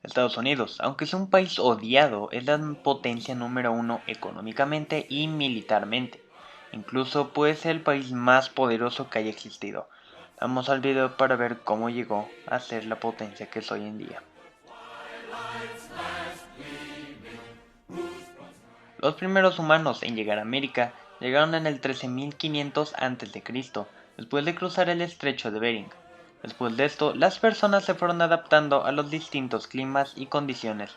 Estados Unidos, aunque es un país odiado, es la potencia número uno económicamente y militarmente. Incluso puede ser el país más poderoso que haya existido. Vamos al video para ver cómo llegó a ser la potencia que es hoy en día. Los primeros humanos en llegar a América llegaron en el 13.500 a.C., después de cruzar el estrecho de Bering. Después de esto, las personas se fueron adaptando a los distintos climas y condiciones.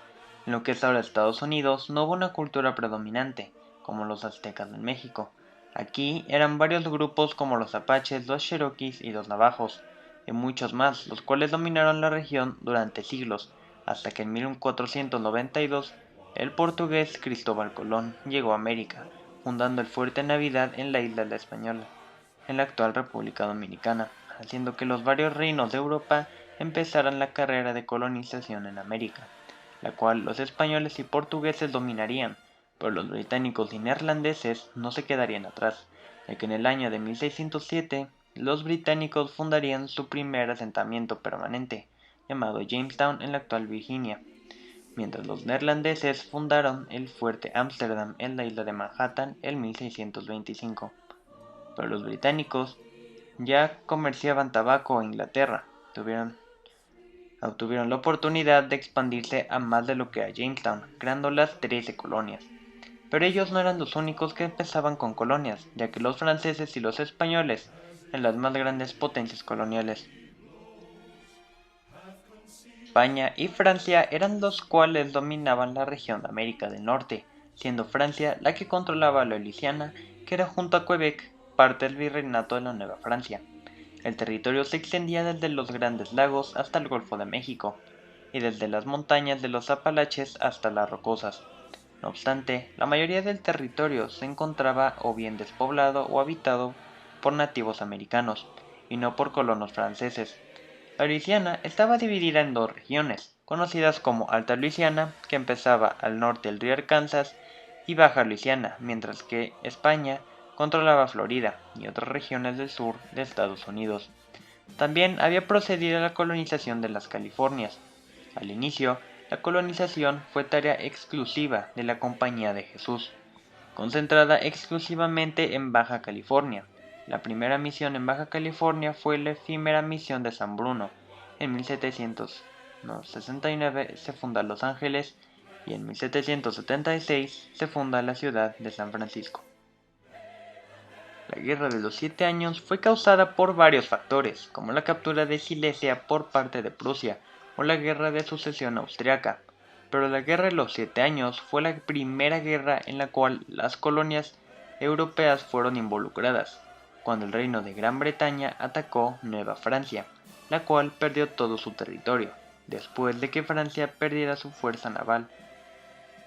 En lo que es ahora Estados Unidos no hubo una cultura predominante, como los aztecas en México. Aquí eran varios grupos como los apaches, los cherokees y los navajos, y muchos más, los cuales dominaron la región durante siglos, hasta que en 1492 el portugués Cristóbal Colón llegó a América, fundando el Fuerte Navidad en la isla de la Española, en la actual República Dominicana, haciendo que los varios reinos de Europa empezaran la carrera de colonización en América, la cual los españoles y portugueses dominarían, pero los británicos y neerlandeses no se quedarían atrás, ya que en el año de 1607 los británicos fundarían su primer asentamiento permanente, llamado Jamestown en la actual Virginia, mientras los neerlandeses fundaron el Fuerte Ámsterdam en la isla de Manhattan en 1625. Pero los británicos ya comerciaban tabaco a Inglaterra, obtuvieron la oportunidad de expandirse a más de lo que a Jamestown, creando las 13 colonias. Pero ellos no eran los únicos que empezaban con colonias, ya que los franceses y los españoles eran las más grandes potencias coloniales. España y Francia eran los cuales dominaban la región de América del Norte, siendo Francia la que controlaba la Luisiana, que era junto a Quebec parte del virreinato de la Nueva Francia. El territorio se extendía desde los Grandes Lagos hasta el Golfo de México, y desde las montañas de los Apalaches hasta las Rocosas. No obstante, la mayoría del territorio se encontraba o bien despoblado o habitado por nativos americanos, y no por colonos franceses. La Luisiana estaba dividida en dos regiones, conocidas como Alta Luisiana, que empezaba al norte del río Arkansas, y Baja Luisiana, mientras que España controlaba Florida y otras regiones del sur de Estados Unidos. También había procedido a la colonización de las Californias. Al inicio, la colonización fue tarea exclusiva de la Compañía de Jesús, concentrada exclusivamente en Baja California. La primera misión en Baja California fue la efímera misión de San Bruno. En 1769 se funda Los Ángeles y en 1776 se funda la ciudad de San Francisco. La Guerra de los 7 Años fue causada por varios factores, como la captura de Silesia por parte de Prusia o la Guerra de Sucesión Austriaca, pero la Guerra de los 7 Años fue la primera guerra en la cual las colonias europeas fueron involucradas, cuando el Reino de Gran Bretaña atacó Nueva Francia, la cual perdió todo su territorio, después de que Francia perdiera su fuerza naval.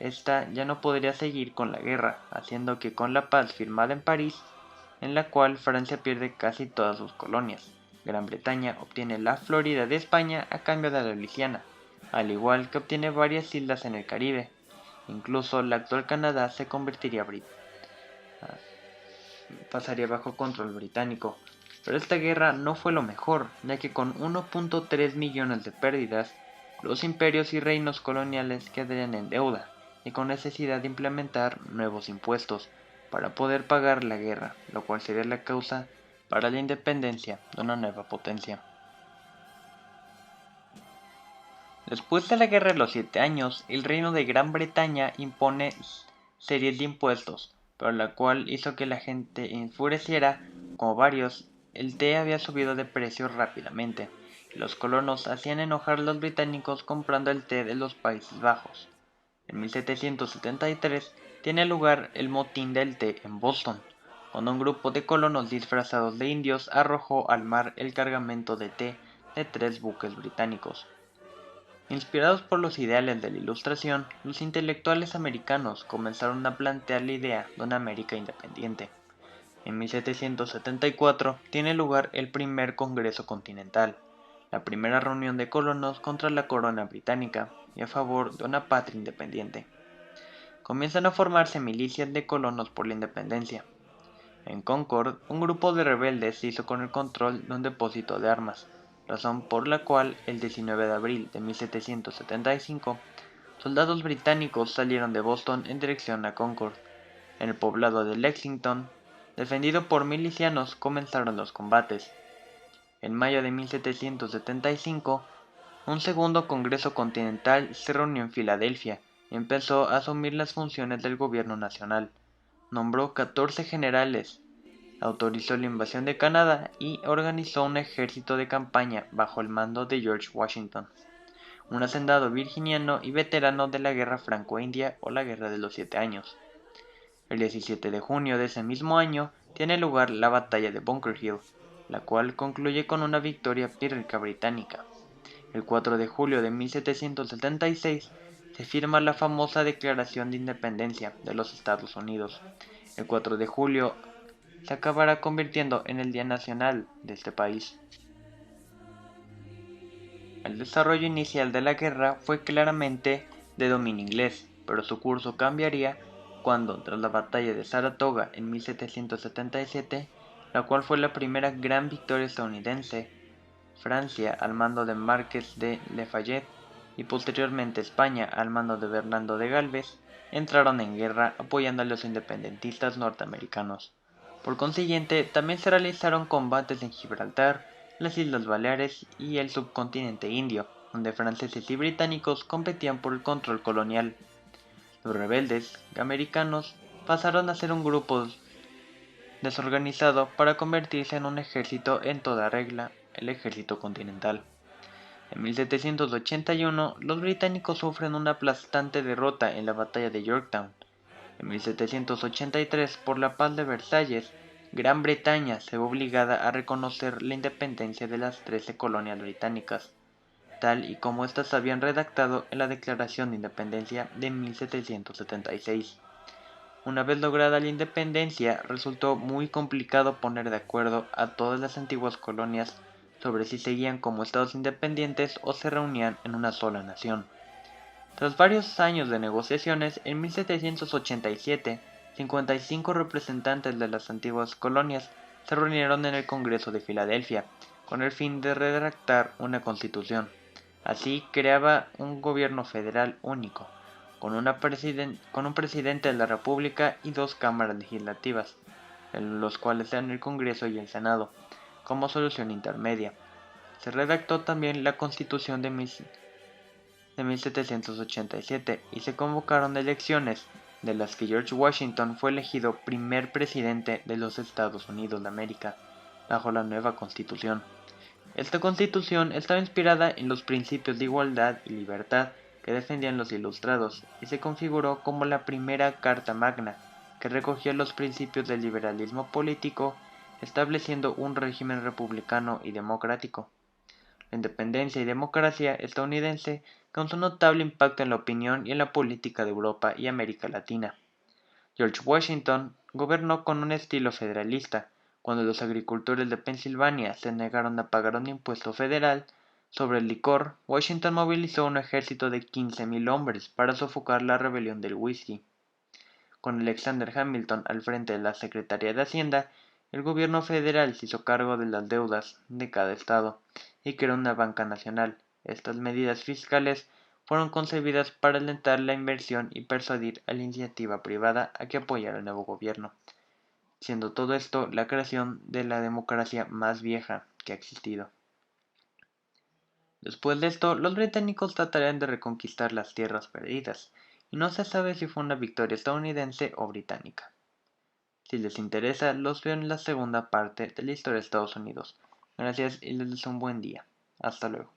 Esta ya no podría seguir con la guerra, haciendo que con la paz firmada en París, en la cual Francia pierde casi todas sus colonias, Gran Bretaña obtiene la Florida de España a cambio de la Luisiana, al igual que obtiene varias islas en el Caribe. Incluso la actual Canadá se convertiría pasaría bajo control británico. Pero esta guerra no fue lo mejor, ya que con 1.3 millones de pérdidas, los imperios y reinos coloniales quedarían en deuda y con necesidad de implementar nuevos impuestos para poder pagar la guerra, lo cual sería la causa para la independencia de una nueva potencia. Después de la Guerra de los 7 Años, el Reino de Gran Bretaña impone series de impuestos, pero la cual hizo que la gente enfureciera, como varios, el té había subido de precio rápidamente, y los colonos hacían enojar a los británicos comprando el té de los Países Bajos. En 1773 tiene lugar el motín del té en Boston, cuando un grupo de colonos disfrazados de indios arrojó al mar el cargamento de té de 3 buques británicos. Inspirados por los ideales de la Ilustración, los intelectuales americanos comenzaron a plantear la idea de una América independiente. En 1774 tiene lugar el primer Congreso Continental, la primera reunión de colonos contra la corona británica y a favor de una patria independiente. Comienzan a formarse milicias de colonos por la independencia. En Concord, un grupo de rebeldes se hizo con el control de un depósito de armas. razón por la cual el 19 de abril de 1775 soldados británicos salieron de Boston en dirección a Concord. En el poblado de Lexington, defendido por milicianos, comenzaron los combates. En mayo de 1775, un segundo Congreso Continental se reunió en Filadelfia y empezó a asumir las funciones del gobierno nacional. Nombró 14 generales, autorizó la invasión de Canadá y organizó un ejército de campaña bajo el mando de George Washington, un hacendado virginiano y veterano de la Guerra Franco-India o la Guerra de los 7 Años. El 17 de junio de ese mismo año tiene lugar la Batalla de Bunker Hill, la cual concluye con una victoria pírrica británica. El 4 de julio de 1776 se firma la famosa Declaración de Independencia de los Estados Unidos. El 4 de julio se acabará convirtiendo en el Día Nacional de este país. El desarrollo inicial de la guerra fue claramente de dominio inglés, pero su curso cambiaría cuando, tras la batalla de Saratoga en 1777, la cual fue la primera gran victoria estadounidense, Francia al mando de Marqués de Lafayette y posteriormente España al mando de Bernardo de Galvez entraron en guerra apoyando a los independentistas norteamericanos. Por consiguiente, también se realizaron combates en Gibraltar, las Islas Baleares y el subcontinente indio, donde franceses y británicos competían por el control colonial. Los rebeldes americanos pasaron a ser un grupo desorganizado para convertirse en un ejército en toda regla, el ejército continental. En 1781, los británicos sufren una aplastante derrota en la batalla de Yorktown. En 1783, por la paz de Versalles, Gran Bretaña se ve obligada a reconocer la independencia de las 13 colonias británicas, tal y como éstas habían redactado en la Declaración de Independencia de 1776. Una vez lograda la independencia, resultó muy complicado poner de acuerdo a todas las antiguas colonias sobre si seguían como estados independientes o se reunían en una sola nación. Tras varios años de negociaciones, en 1787, 55 representantes de las antiguas colonias se reunieron en el Congreso de Filadelfia, con el fin de redactar una constitución. Así creaba un gobierno federal único, con un presidente de la República y dos cámaras legislativas, los cuales eran el Congreso y el Senado, como solución intermedia. Se redactó también la Constitución de 1787 y se convocaron elecciones, de las que George Washington fue elegido primer presidente de los Estados Unidos de América, bajo la nueva Constitución. Esta Constitución estaba inspirada en los principios de igualdad y libertad que defendían los ilustrados y se configuró como la primera Carta Magna, que recogía los principios del liberalismo político, estableciendo un régimen republicano y democrático. La independencia y democracia estadounidense causó un notable impacto en la opinión y en la política de Europa y América Latina. George Washington gobernó con un estilo federalista. Cuando los agricultores de Pensilvania se negaron a pagar un impuesto federal sobre el licor, Washington movilizó un ejército de 15,000 hombres para sofocar la rebelión del whisky. Con Alexander Hamilton al frente de la Secretaría de Hacienda, el gobierno federal se hizo cargo de las deudas de cada estado y creó una banca nacional. Estas medidas fiscales fueron concebidas para alentar la inversión y persuadir a la iniciativa privada a que apoyara el nuevo gobierno, siendo todo esto la creación de la democracia más vieja que ha existido. Después de esto, los británicos tratarían de reconquistar las tierras perdidas, y no se sabe si fue una victoria estadounidense o británica. Si les interesa, los veo en la segunda parte de la historia de Estados Unidos. Gracias y les deseo un buen día. Hasta luego.